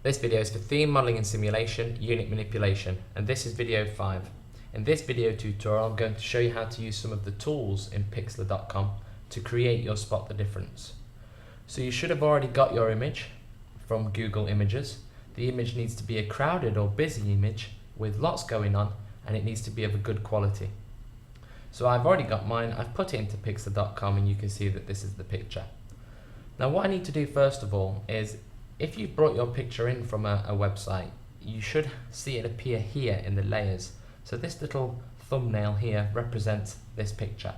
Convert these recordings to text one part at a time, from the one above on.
This video is for theme modeling and simulation, unit manipulation, and this is video 5. In this video tutorial, I'm going to show you how to use some of the tools in Pixlr.com to create your spot the difference. So you should have already got your image from Google Images. The image needs to be a crowded or busy image with lots going on, and it needs to be of a good quality. So I've already got mine. I've put it into Pixlr.com and you can see that this is the picture. Now what I need to do first of all is, if you've brought your picture in from a website, you should see it appear here in the layers. So this little thumbnail here represents this picture.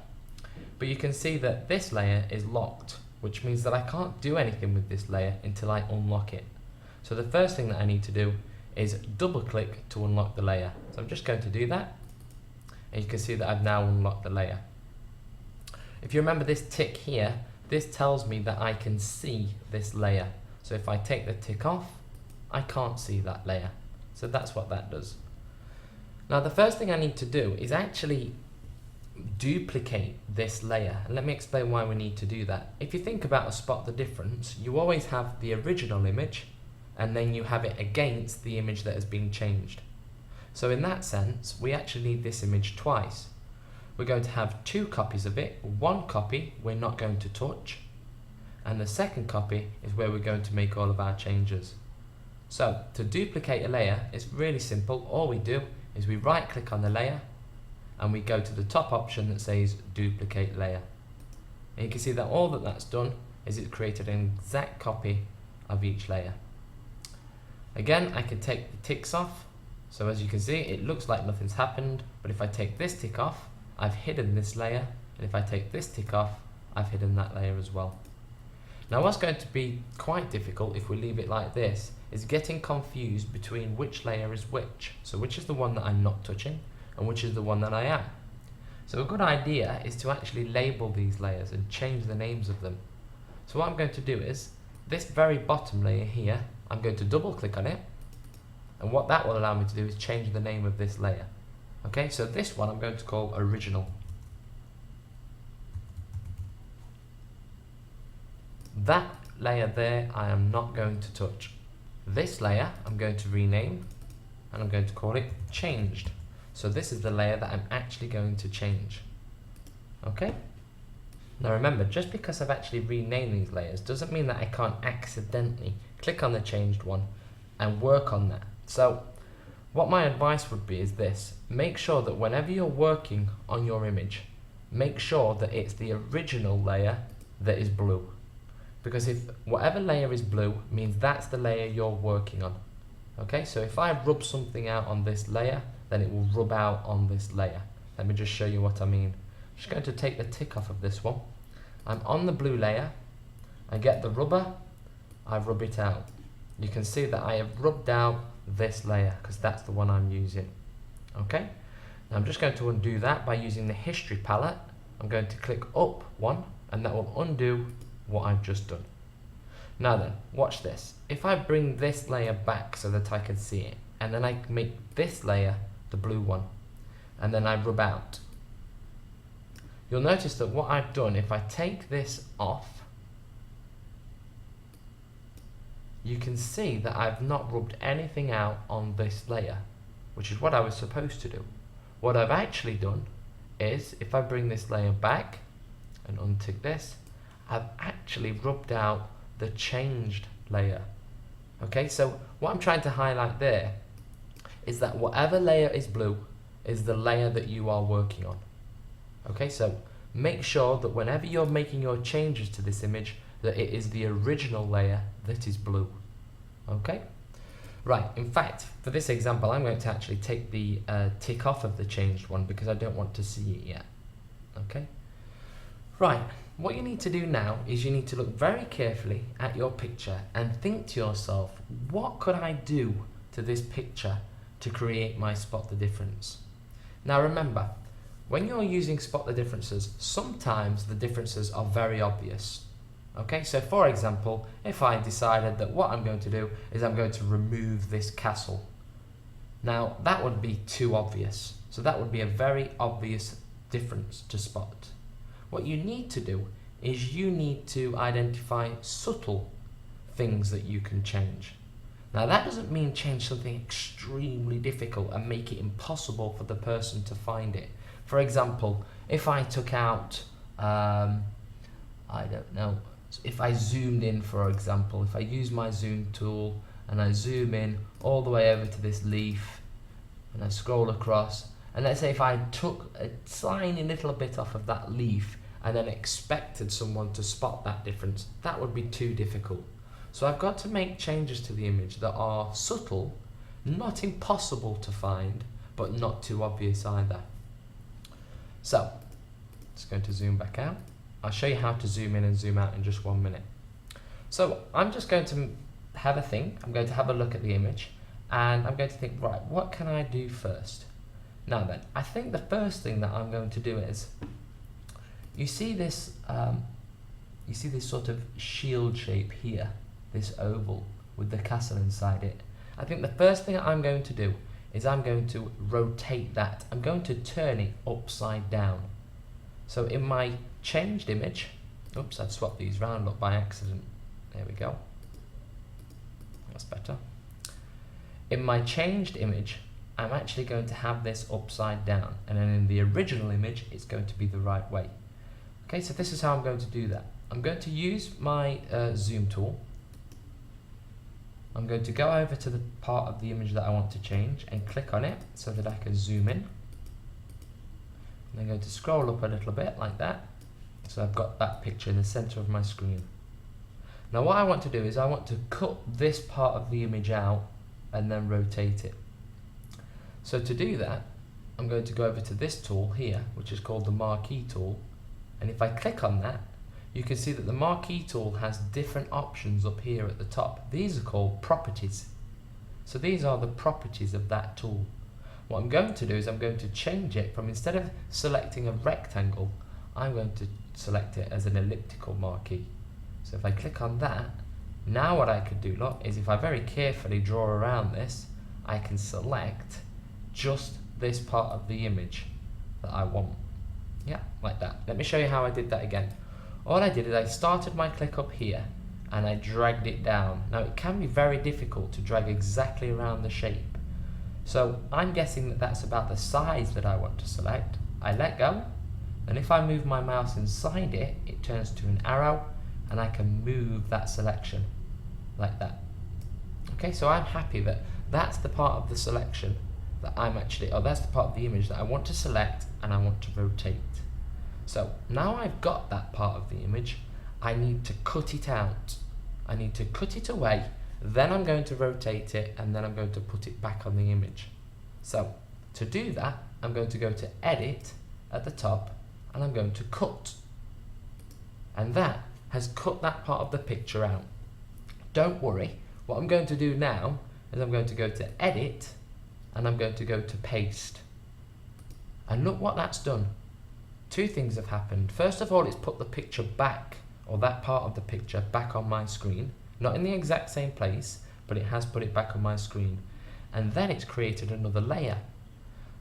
But you can see that this layer is locked, which means that I can't do anything with this layer until I unlock it. So the first thing that I need to do is double click to unlock the layer. So I'm just going to do that, and you can see that I've now unlocked the layer. If you remember this tick here, this tells me that I can see this layer. So if I take the tick off, I can't see that layer. So that's what that does. Now the first thing I need to do is actually duplicate this layer, and let me explain why we need to do that. If you think about a spot the difference, you always have the original image and then you have it against the image that has been changed. So in that sense, we actually need this image twice. We're going to have two copies of it. One copy we're not going to touch, and the second copy is where we're going to make all of our changes. So to duplicate a layer, it's really simple. All we do is we right click on the layer and we go to the top option that says duplicate layer. And you can see that all that that's done is it's created an exact copy of each layer. Again, I can take the ticks off. So as you can see, it looks like nothing's happened, but if I take this tick off, I've hidden this layer, and if I take this tick off, I've hidden that layer as well. Now what's going to be quite difficult if we leave it like this is getting confused between which layer is which. So which is the one that I'm not touching and which is the one that I am. So a good idea is to actually label these layers and change the names of them. So what I'm going to do is, this very bottom layer here, I'm going to double click on it, and what that will allow me to do is change the name of this layer. Okay, so this one I'm going to call original. That layer there I am not going to touch. This layer I'm going to rename, and I'm going to call it changed. So this is the layer that I'm actually going to change. Okay? Now remember, just because I've actually renamed these layers doesn't mean that I can't accidentally click on the changed one and work on that. So what my advice would be is this: make sure that whenever you're working on your image, make sure that it's the original layer that is blue. Because if whatever layer is blue means that's the layer you're working on. Okay, so if I rub something out on this layer, then it will rub out on this layer. Let me just show you what I mean. I'm just going to take the tick off of this one. I'm on the blue layer, I get the rubber, I rub it out. You can see that I have rubbed out this layer because that's the one I'm using. Okay, now I'm just going to undo that by using the history palette. I'm going to click up one, and that will undo what I've just done. Now then, watch this. If I bring this layer back so that I can see it, and then I make this layer the blue one, and then I rub out, you'll notice that what I've done, if I take this off, you can see that I've not rubbed anything out on this layer, which is what I was supposed to do. What I've actually done is, if I bring this layer back and untick this, I've actually rubbed out the changed layer. Okay, so what I'm trying to highlight there is that whatever layer is blue is the layer that you are working on. Okay, so make sure that whenever you're making your changes to this image, that it is the original layer that is blue. Okay, right, in fact, for this example, I'm going to actually take the tick off of the changed one because I don't want to see it yet. Okay, right, what you need to do now is you need to look very carefully at your picture and think to yourself, what could I do to this picture to create my spot the difference? Now remember, when you're using spot the differences, sometimes the differences are very obvious. Okay, so for example, if I decided that what I'm going to do is I'm going to remove this castle. Now that would be too obvious. So that would be a very obvious difference to spot. What you need to do is you need to identify subtle things that you can change. Now that doesn't mean change something extremely difficult and make it impossible for the person to find it. For example, if I took out, I don't know, if I zoomed in, for example, if I use my zoom tool and I zoom in all the way over to this leaf and I scroll across, and let's say if I took a tiny little bit off of that leaf and then expected someone to spot that difference, that would be too difficult. So I've got to make changes to the image that are subtle, not impossible to find, but not too obvious either. So, just going to zoom back out. I'll show you how to zoom in and zoom out in just 1 minute. So I'm just going to have a think. I'm going to have a look at the image and I'm going to think, right, what can I do first? Now then, I think the first thing that I'm going to do is, you see this sort of shield shape here, this oval with the castle inside it. I think the first thing I'm going to do is I'm going to rotate that. I'm going to turn it upside down. So in my changed image, oops, I've swapped these round, look, by accident. There we go. That's better. In my changed image, I'm actually going to have this upside down, and then in the original image, it's going to be the right way. Okay, so this is how I'm going to do that. I'm going to use my zoom tool. I'm going to go over to the part of the image that I want to change and click on it so that I can zoom in. And I'm going to scroll up a little bit like that. So I've got that picture in the center of my screen. Now what I want to do is I want to cut this part of the image out and then rotate it. So to do that, I'm going to go over to this tool here, which is called the marquee tool. And if I click on that, you can see that the marquee tool has different options up here at the top. These are called properties. So these are the properties of that tool. What I'm going to do is I'm going to change it from, instead of selecting a rectangle, I'm going to select it as an elliptical marquee. So if I click on that, now what I could do, look, is if I very carefully draw around this, I can select just this part of the image that I want. Yeah, like that. Let me show you how I did that again. All I did is I started my click up here and I dragged it down. Now it can be very difficult to drag exactly around the shape. So I'm guessing that that's about the size that I want to select. I let go, and if I move my mouse inside it, it turns to an arrow and I can move that selection like that. Okay, so I'm happy that that's the part of the selection that I'm actually, or that's the part of the image that I want to select and I want to rotate. So now I've got that part of the image, I need to cut it out. I need to cut it away, then I'm going to rotate it, and then I'm going to put it back on the image. So to do that, I'm going to go to Edit at the top, and I'm going to Cut. And that has cut that part of the picture out. Don't worry, what I'm going to do now is I'm going to go to Edit, and I'm going to go to Paste. And look what that's done. Two things have happened. First of all, it's put the picture back, or that part of the picture back on my screen. Not in the exact same place, but it has put it back on my screen. And then it's created another layer.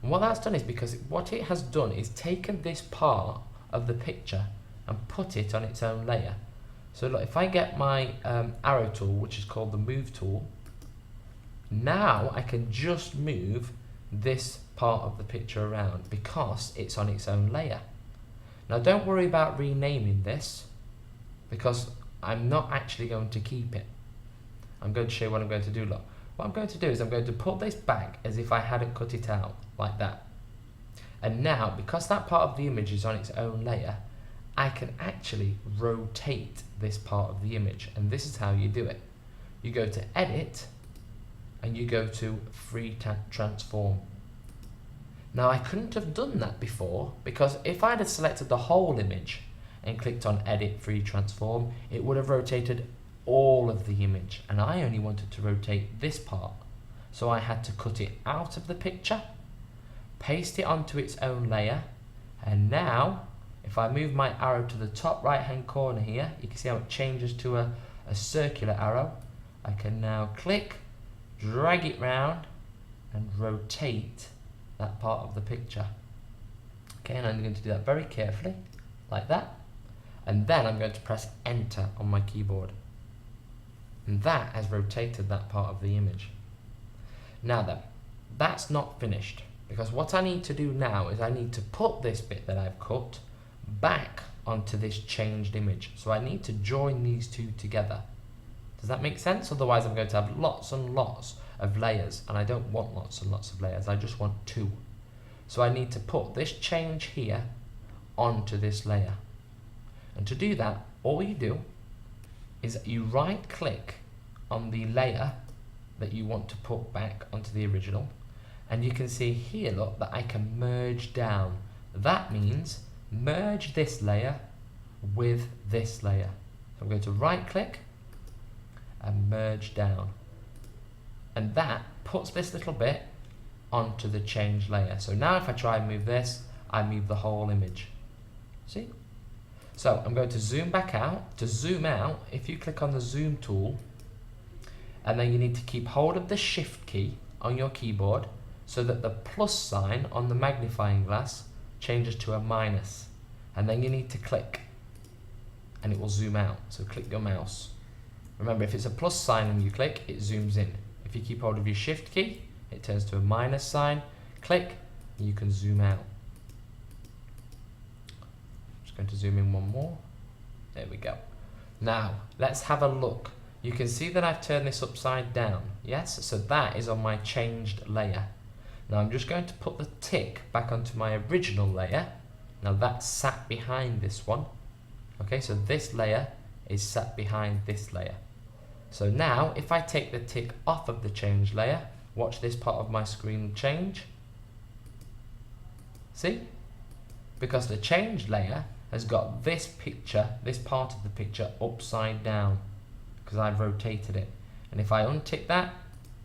And what that's done is, because what it has done is taken this part of the picture and put it on its own layer. So look, if I get my arrow tool, which is called the move tool, now I can just move this part of the picture around because it's on its own layer. Now don't worry about renaming this, because I'm not actually going to keep it. I'm going to show you what I'm going to do. Look, what I'm going to do is I'm going to put this back as if I hadn't cut it out, like that. And now, because that part of the image is on its own layer, I can actually rotate this part of the image, and this is how you do it. You go to Edit and you go to Free Transform. Now I couldn't have done that before, because if I'd have selected the whole image and clicked on Edit Free Transform, it would have rotated all of the image, and I only wanted to rotate this part. So I had to cut it out of the picture, paste it onto its own layer, and now if I move my arrow to the top right hand corner here, you can see how it changes to a circular arrow. I can now click, drag it round and rotate that part of the picture. Okay, and I'm going to do that very carefully, like that. And then I'm going to press Enter on my keyboard. and that has rotated that part of the image. Now then, that's not finished, because what I need to do now is I need to put this bit that I've cut back onto this changed image. So I need to join these two together. Does that make sense? Otherwise I'm going to have lots and lots of layers, and I don't want lots and lots of layers, I just want two. So I need to put this change here onto this layer. And to do that, all you do is you right click on the layer that you want to put back onto the original, and you can see here, look, that I can merge down. That means merge this layer with this layer. So I'm going to right click and merge down, and that puts this little bit onto the change layer. So now if I try and move this, I move the whole image. See? So I'm going to zoom back out. To zoom out, if you click on the zoom tool, and then you need to keep hold of the shift key on your keyboard so that the plus sign on the magnifying glass changes to a minus, and then you need to click and it will zoom out. So click your mouse. Remember, if it's a plus sign and you click, it zooms in. If you keep hold of your shift key, it turns to a minus sign. Click and you can zoom out. Just going to zoom in one more. There we go. Now let's have a look. You can see that I've turned this upside down. Yes, so that is on my changed layer. Now I'm just going to put the tick back onto my original layer. Now that's sat behind this one. Okay, so this layer is sat behind this layer. So now if I take the tick off of the change layer, watch this part of my screen change. See? Because the change layer has got this picture, this part of the picture upside down, because I've rotated it. And if I untick that,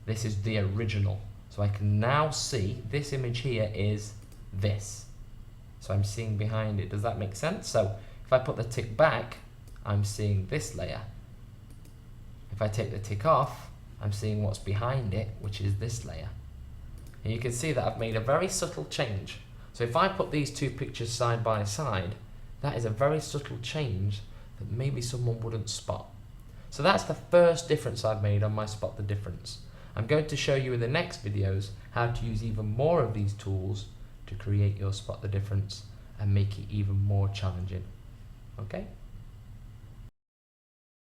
this is the original. So I can now see this image here is this. So I'm seeing behind it. Does that make sense? So if I put the tick back, I'm seeing this layer. If I take the tick off, I'm seeing what's behind it, which is this layer. And you can see that I've made a very subtle change. So if I put these two pictures side by side, that is a very subtle change that maybe someone wouldn't spot. So that's the first difference I've made on my Spot the Difference. I'm going to show you in the next videos how to use even more of these tools to create your Spot the Difference and make it even more challenging. Okay?